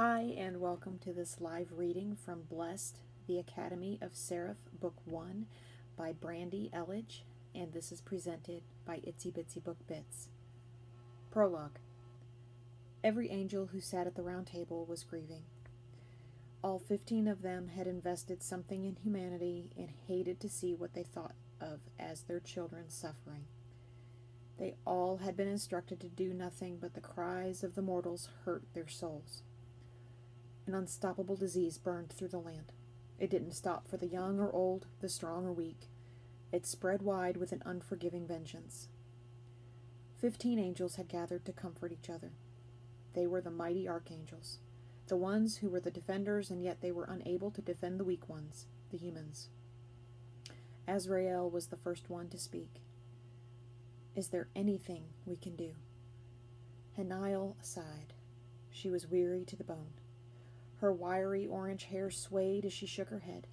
Hi, and welcome to this live reading from Blessed, the Academy of Seraph, Book 1 by Brandi, Elledge, and this is presented by Itsy Bitsy Book Bits. Prologue. Every angel who sat at the round table was grieving. All 15 of them had invested something in humanity and hated to see what they thought of as their children suffering. They all had been instructed to do nothing, but the cries of the mortals hurt their souls. An unstoppable disease burned through the land. It didn't stop for the young or old, the strong or weak. It spread wide with an unforgiving vengeance. 15 angels had gathered to comfort each other. They were the mighty archangels, the ones who were the defenders, and yet they were unable to defend the weak ones, the humans. Azrael was the first one to speak. "Is there anything we can do?" Haniel sighed. She was weary to the bone. Her wiry orange hair swayed as she shook her head.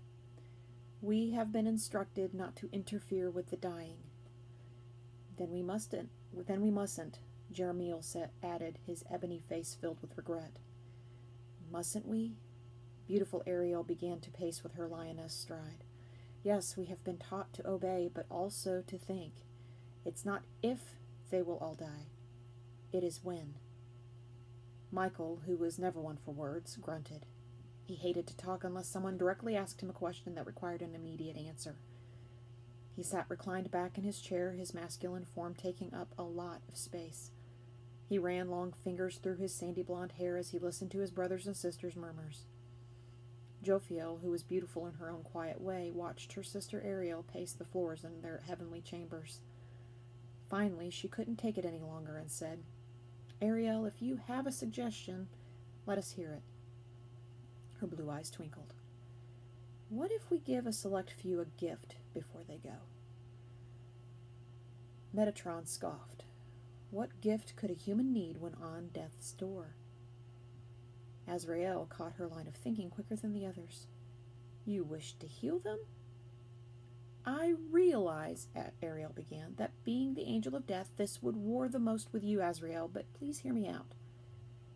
"We have been instructed not to interfere with the dying." Then we mustn't, Jeremiel added, his ebony face filled with regret. "Mustn't we?" Beautiful Ariel began to pace with her lioness stride. "Yes, we have been taught to obey, but also to think. It's not if they will all die. It is when." Michael, who was never one for words, grunted. He hated to talk unless someone directly asked him a question that required an immediate answer. He sat reclined back in his chair, his masculine form taking up a lot of space. He ran long fingers through his sandy blonde hair as he listened to his brothers and sisters' murmurs. Jophiel, who was beautiful in her own quiet way, watched her sister Ariel pace the floors in their heavenly chambers. Finally, she couldn't take it any longer and said, "Ariel, if you have a suggestion, let us hear it." Her blue eyes twinkled. "What if we give a select few a gift before they go?" Metatron scoffed. What gift could a human need when on death's door? Azrael caught her line of thinking quicker than the others. "You wish to heal them?" "I realize," Ariel began, "that being the angel of death, this would war the most with you, Azrael, but please hear me out.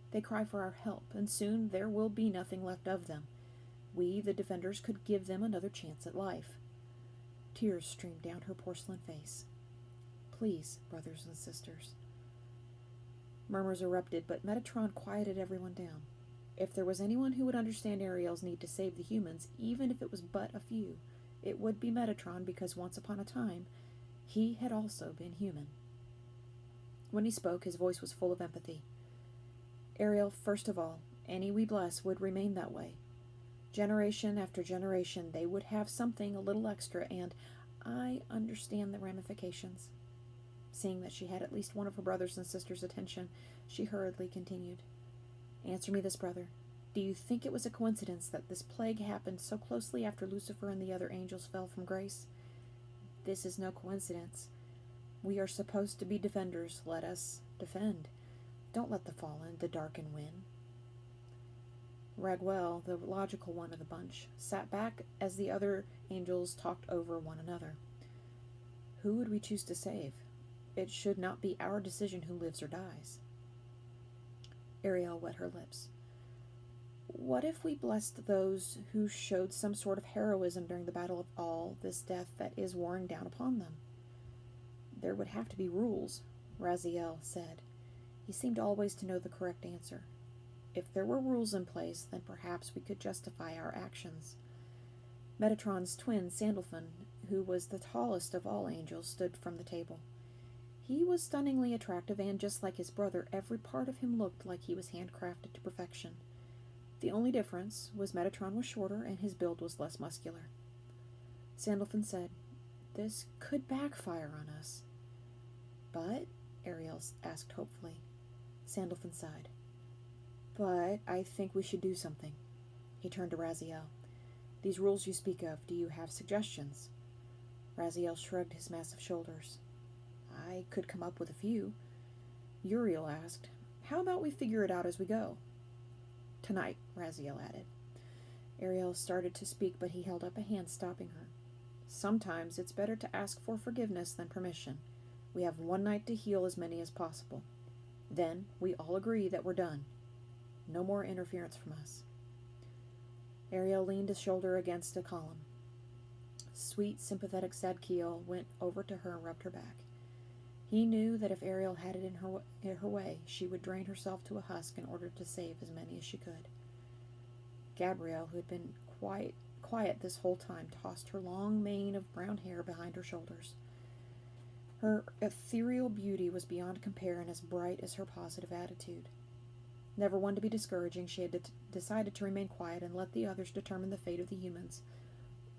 They cry for our help, and soon there will be nothing left of them. We, the defenders, could give them another chance at life." Tears streamed down her porcelain face. "Please, brothers and sisters." Murmurs erupted, but Metatron quieted everyone down. If there was anyone who would understand Ariel's need to save the humans, even if it was but a few, it would be Metatron, because once upon a time, he had also been human. When he spoke, his voice was full of empathy. "Ariel, first of all, any we bless would remain that way. Generation after generation, they would have something a little extra, and I understand the ramifications." Seeing that she had at least one of her brothers and sisters' attention, she hurriedly continued. "Answer me this, brother. Do you think it was a coincidence that this plague happened so closely after Lucifer and the other angels fell from grace? This is no coincidence. We are supposed to be defenders. Let us defend. Don't let the fallen, the darken win." Raguel, the logical one of the bunch, sat back as the other angels talked over one another. Who would we choose to save? It should not be our decision who lives or dies. Ariel wet her lips. "What if we blessed those who showed some sort of heroism during the battle of all this death that is warring down upon them?" "There would have to be rules," Raziel said. He seemed always to know the correct answer. "If there were rules in place, then perhaps we could justify our actions." Metatron's twin, Sandalphon, who was the tallest of all angels, stood from the table. He was stunningly attractive, and just like his brother, every part of him looked like he was handcrafted to perfection. The only difference was Metatron was shorter and his build was less muscular. Sandalphon said, "This could backfire on us." "But?" Ariel asked hopefully. Sandalphon sighed. "But I think we should do something." He turned to Raziel. "These rules you speak of, do you have suggestions?" Raziel shrugged his massive shoulders. "I could come up with a few." Uriel asked, "How about we figure it out as we go?" "Tonight," Raziel added. Ariel started to speak, but he held up a hand, stopping her. "Sometimes it's better to ask for forgiveness than permission. We have one night to heal as many as possible. Then we all agree that we're done. No more interference from us. Ariel leaned a shoulder against a column. Sweet, sympathetic Zadkiel went over to her and rubbed her back. He knew that if Ariel had it in her way, she would drain herself to a husk in order to save as many as she could. Gabrielle, who had been quiet this whole time, tossed her long mane of brown hair behind her shoulders. Her ethereal beauty was beyond compare and as bright as her positive attitude. Never one to be discouraging, she had decided to remain quiet and let the others determine the fate of the humans.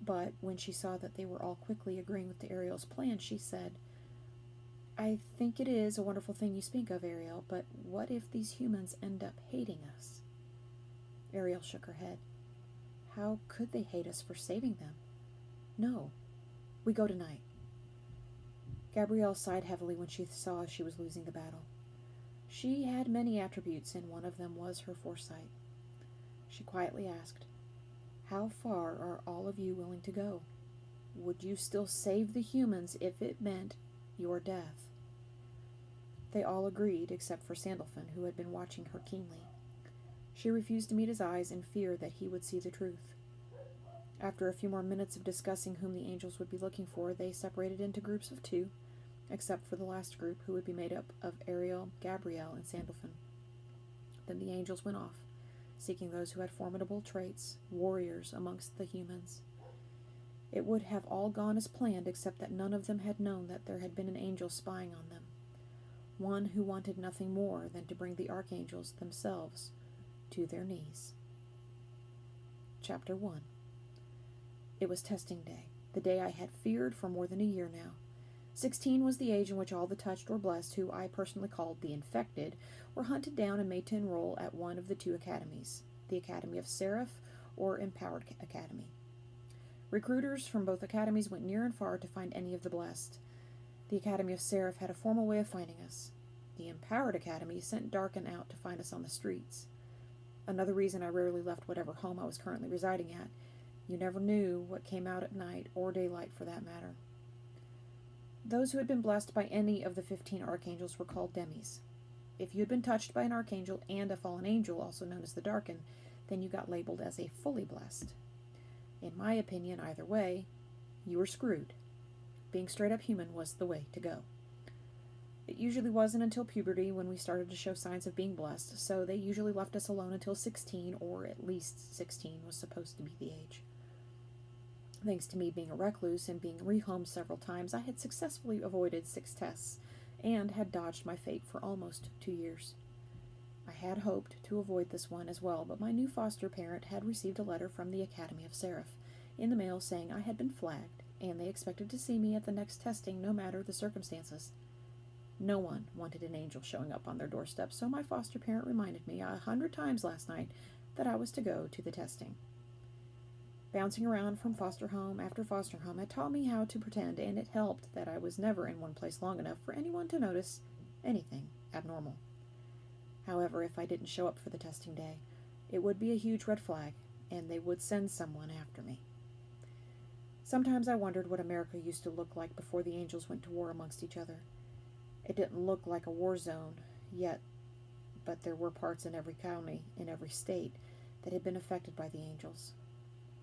But when she saw that they were all quickly agreeing with Ariel's plan, she said, "I think it is a wonderful thing you speak of, Ariel, but what if these humans end up hating us?" Ariel shook her head. "How could they hate us for saving them? No, we go tonight." Gabrielle sighed heavily when she saw she was losing the battle. She had many attributes, and one of them was her foresight. She quietly asked, "How far are all of you willing to go? Would you still save the humans if it meant your death?" They all agreed, except for Sandalphon, who had been watching her keenly. She refused to meet his eyes in fear that he would see the truth. After a few more minutes of discussing whom the angels would be looking for, they separated into groups of 2, except for the last group, who would be made up of Ariel, Gabrielle, and Sandalphon. Then the angels went off, seeking those who had formidable traits, warriors amongst the humans. It would have all gone as planned, except that none of them had known that there had been an angel spying on them, one who wanted nothing more than to bring the archangels themselves to their knees. Chapter 1. It was testing day, the day I had feared for more than a year now. 16 was the age in which all the touched or blessed, who I personally called the infected, were hunted down and made to enroll at one of the 2 academies, the Academy of Seraph or Empowered Academy. Recruiters from both academies went near and far to find any of the blessed. The Academy of Seraph had a formal way of finding us. The Empowered Academy sent Darkin out to find us on the streets. Another reason I rarely left whatever home I was currently residing at. You never knew what came out at night, or daylight for that matter. Those who had been blessed by any of the 15 archangels were called demis. If you had been touched by an archangel and a fallen angel, also known as the Darkin, then you got labeled as a fully blessed. In my opinion, either way, you were screwed. Being straight up human was the way to go. It usually wasn't until puberty when we started to show signs of being blessed, so they usually left us alone until 16, or at least 16 was supposed to be the age. Thanks to me being a recluse and being rehomed several times, I had successfully avoided 6 tests and had dodged my fate for almost 2 years. I had hoped to avoid this one as well, but my new foster parent had received a letter from the Academy of Seraph in the mail saying I had been flagged, and they expected to see me at the next testing no matter the circumstances. No one wanted an angel showing up on their doorstep, so my foster parent reminded me 100 times last night that I was to go to the testing. Bouncing around from foster home after foster home had taught me how to pretend, and it helped that I was never in one place long enough for anyone to notice anything abnormal. However, if I didn't show up for the testing day, it would be a huge red flag, and they would send someone after me. Sometimes I wondered what America used to look like before the angels went to war amongst each other. It didn't look like a war zone yet, but there were parts in every county, in every state, that had been affected by the angels.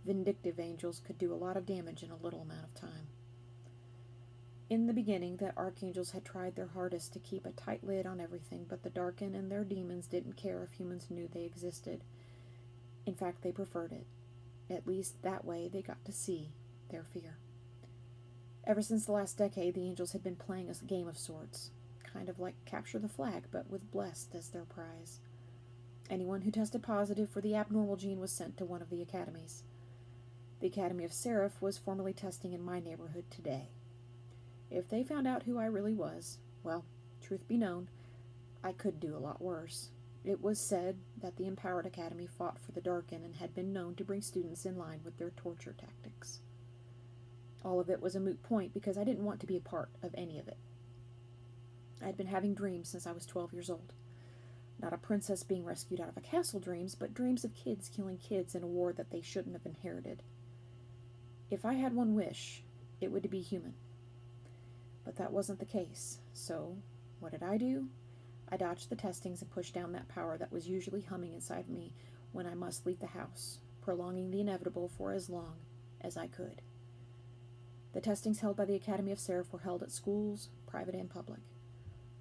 Vindictive angels could do a lot of damage in a little amount of time. In the beginning, the archangels had tried their hardest to keep a tight lid on everything, but the Darkin and their demons didn't care if humans knew they existed. In fact, they preferred it. At least that way they got to see their fear. Ever since the last decade, the angels had been playing a game of sorts, kind of like capture the flag, but with blessed as their prize. Anyone who tested positive for the abnormal gene was sent to one of the academies. The Academy of Seraph was formally testing in my neighborhood today. If they found out who I really was, well, truth be known, I could do a lot worse. It was said that the Empowered Academy fought for the Darkin and had been known to bring students in line with their torture tactics. All of it was a moot point because I didn't want to be a part of any of it. I had been having dreams since I was 12 years old. Not a princess being rescued out of a castle dreams, but dreams of kids killing kids in a war that they shouldn't have inherited. If I had one wish, it would be human. But that wasn't the case. So, what did I do? I dodged the testings and pushed down that power that was usually humming inside me when I must leave the house, prolonging the inevitable for as long as I could. The testings held by the Academy of Seraph were held at schools, private and public.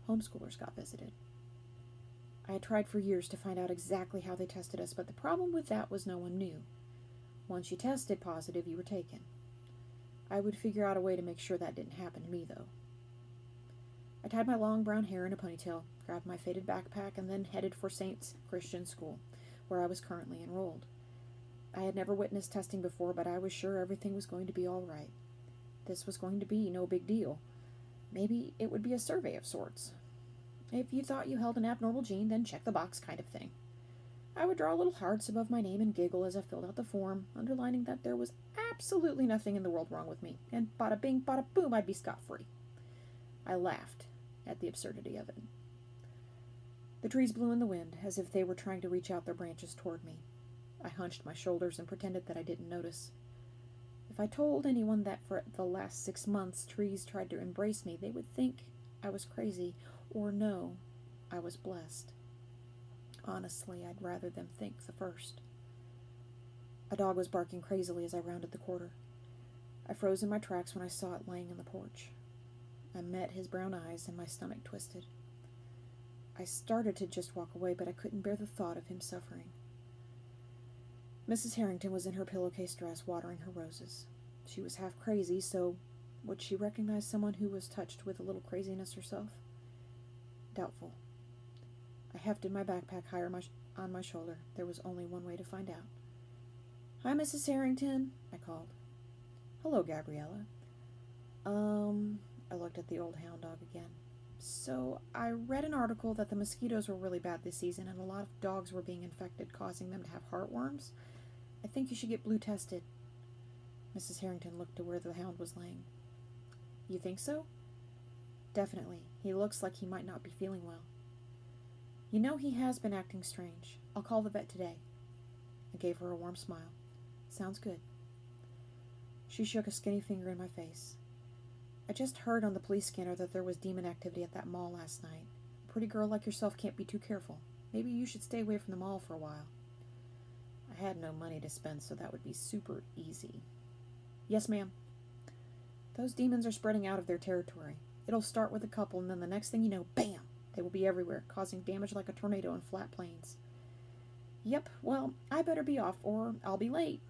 Homeschoolers got visited. I had tried for years to find out exactly how they tested us, but the problem with that was no one knew. Once you tested positive, you were taken. I would figure out a way to make sure that didn't happen to me, though. I tied my long brown hair in a ponytail, grabbed my faded backpack, and then headed for Saint's Christian School, where I was currently enrolled. I had never witnessed testing before, but I was sure everything was going to be all right. This was going to be no big deal. Maybe it would be a survey of sorts. If you thought you held an abnormal gene, then check the box kind of thing. I would draw little hearts above my name and giggle as I filled out the form, underlining that there was absolutely nothing in the world wrong with me, and bada bing, bada boom, I'd be scot-free. I laughed at the absurdity of it. The trees blew in the wind, as if they were trying to reach out their branches toward me. I hunched my shoulders and pretended that I didn't notice. If I told anyone that for the last 6 months trees tried to embrace me, they would think I was crazy, or no, I was blessed. Honestly, I'd rather them think the first. A dog was barking crazily as I rounded the corner. I froze in my tracks when I saw it laying on the porch. I met his brown eyes and my stomach twisted. I started to just walk away, but I couldn't bear the thought of him suffering. Mrs. Harrington was in her pillowcase dress, watering her roses. She was half crazy, so would she recognize someone who was touched with a little craziness herself? Doubtful. I hefted my backpack higher on my shoulder. There was only one way to find out. "Hi, Mrs. Harrington," I called. "Hello, Gabriella." I looked at the old hound dog again. "So, I read an article that the mosquitoes were really bad this season and a lot of dogs were being infected, causing them to have heartworms. I think you should get blue tested." Mrs. Harrington looked to where the hound was laying. "You think so?" "Definitely. He looks like he might not be feeling well." "You know, he has been acting strange. I'll call the vet today." I gave her a warm smile. "Sounds good." She shook a skinny finger in my face. "I just heard on the police scanner that there was demon activity at that mall last night. A pretty girl like yourself can't be too careful. Maybe you should stay away from the mall for a while." I had no money to spend, so that would be super easy. "Yes, ma'am." "Those demons are spreading out of their territory. It'll start with a couple, and then the next thing you know, bam! They will be everywhere, causing damage like a tornado in flat plains." "Yep, well, I better be off, or I'll be late."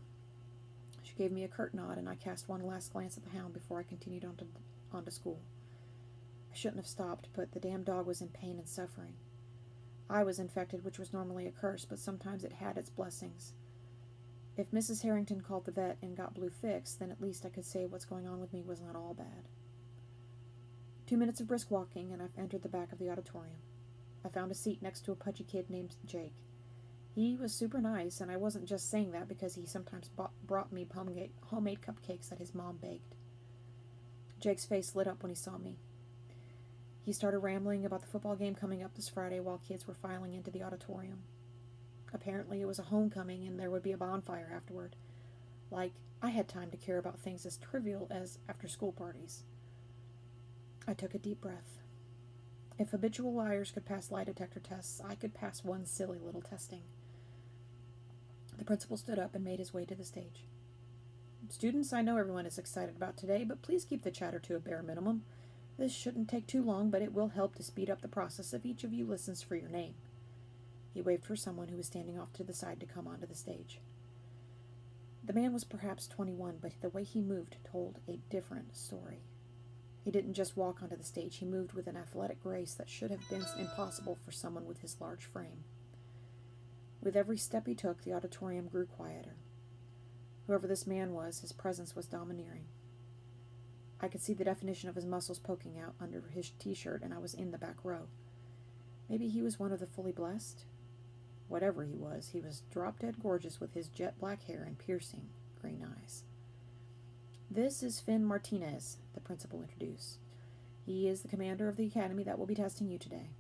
She gave me a curt nod, and I cast one last glance at the hound before I continued on to school. I shouldn't have stopped, but the damn dog was in pain and suffering. I was infected, which was normally a curse, but sometimes it had its blessings. If Mrs. Harrington called the vet and got blue fixed, then at least I could say what's going on with me was not all bad. 2 minutes of brisk walking, and I've entered the back of the auditorium. I found a seat next to a pudgy kid named Jake. He was super nice, and I wasn't just saying that because he sometimes brought me homemade cupcakes that his mom baked. Jake's face lit up when he saw me. He started rambling about the football game coming up this Friday while kids were filing into the auditorium. Apparently it was a homecoming and there would be a bonfire afterward. Like, I had time to care about things as trivial as after-school parties. I took a deep breath. If habitual liars could pass lie detector tests, I could pass one silly little testing. The principal stood up and made his way to the stage. "Students, I know everyone is excited about today, but please keep the chatter to a bare minimum. This shouldn't take too long, but it will help to speed up the process if each of you listens for your name." He waved for someone who was standing off to the side to come onto the stage. The man was perhaps 21, but the way he moved told a different story. He didn't just walk onto the stage, he moved with an athletic grace that should have been impossible for someone with his large frame. With every step he took, the auditorium grew quieter. Whoever this man was, his presence was domineering. I could see the definition of his muscles poking out under his t-shirt, and I was in the back row. Maybe he was one of the fully blessed? Whatever he was drop-dead gorgeous with his jet black hair and piercing green eyes. "This is Finn Martinez," the principal introduced. "He is the commander of the academy that will be testing you today."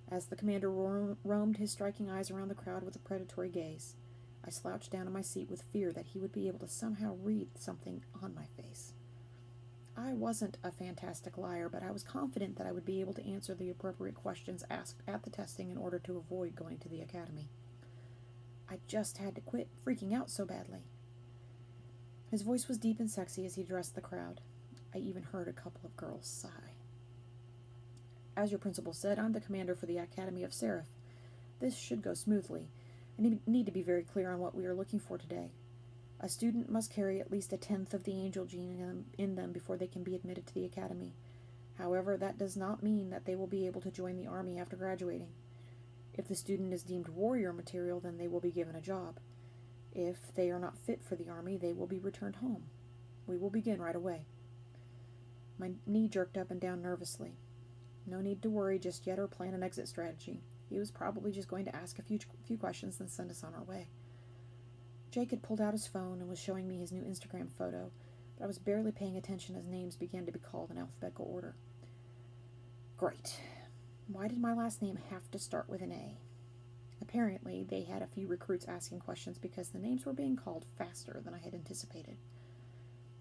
As the commander roamed his striking eyes around the crowd with a predatory gaze, I slouched down in my seat with fear that he would be able to somehow read something on my face. I wasn't a fantastic liar, but I was confident that I would be able to answer the appropriate questions asked at the testing in order to avoid going to the academy. I just had to quit freaking out so badly. His voice was deep and sexy as he addressed the crowd. I even heard a couple of girls sigh. As your principal said, I'm the commander for the Academy of Seraph. This should go smoothly. I need to be very clear on what we are looking for today. A student must carry at least 1/10 of the angel gene in them before they can be admitted to the academy. However, that does not mean that they will be able to join the army after graduating. If the student is deemed warrior material, then they will be given a job. If they are not fit for the army, they will be returned home. We will begin right away. My knee jerked up and down nervously. No need to worry just yet or plan an exit strategy. He was probably just going to ask a few questions and send us on our way. Jake had pulled out his phone and was showing me his new Instagram photo, but I was barely paying attention as names began to be called in alphabetical order. Great. Why did my last name have to start with an A? Apparently, they had a few recruits asking questions because the names were being called faster than I had anticipated.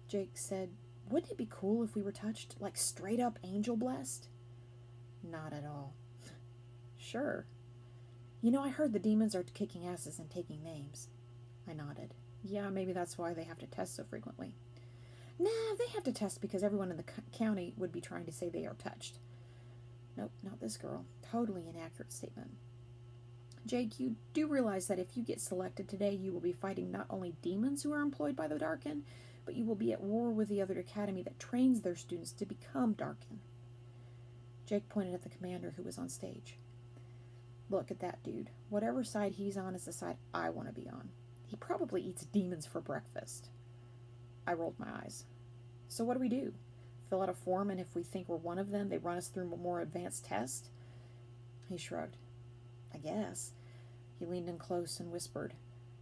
Jake said, "Wouldn't it be cool if we were touched, like straight up angel blessed?" Not at all. Sure. I heard the demons are kicking asses and taking names. I nodded. Yeah, maybe that's why they have to test so frequently. Nah, they have to test because everyone in the county would be trying to say they are touched. Nope, not this girl. Totally inaccurate statement. Jake, you do realize that if you get selected today, you will be fighting not only demons who are employed by the Darkin, but you will be at war with the other academy that trains their students to become Darkin. Jake pointed at the commander who was on stage. Look at that dude. Whatever side he's on is the side I want to be on. He probably eats demons for breakfast. I rolled my eyes. So what do we do? Fill out a form, and if we think we're one of them, they run us through a more advanced test? He shrugged. I guess. He leaned in close and whispered,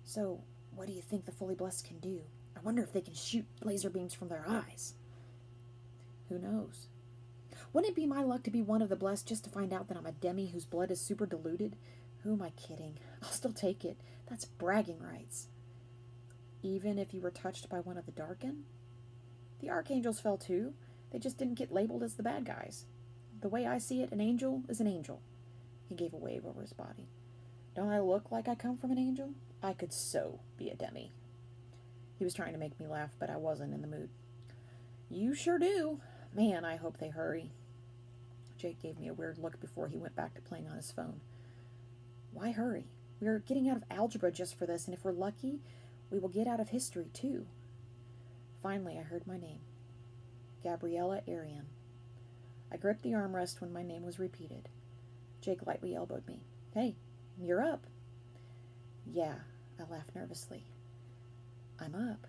So, what do you think the fully blessed can do? I wonder if they can shoot laser beams from their eyes. Who knows? Wouldn't it be my luck to be one of the blessed just to find out that I'm a demi whose blood is super diluted? Who am I kidding? I'll still take it. That's bragging rights. Even if you were touched by one of the Darkin? The archangels fell too. They just didn't get labeled as the bad guys. The way I see it, an angel is an angel. He gave a wave over his body. Don't I look like I come from an angel? I could so be a demi. He was trying to make me laugh, but I wasn't in the mood. You sure do. Man, I hope they hurry. Jake gave me a weird look before he went back to playing on his phone. Why hurry? We are getting out of algebra just for this, and if we're lucky, we will get out of history too. Finally, I heard my name. Gabriella Arian. I gripped the armrest when my name was repeated. Jake lightly elbowed me. Hey, you're up. Yeah, I laughed nervously. I'm up.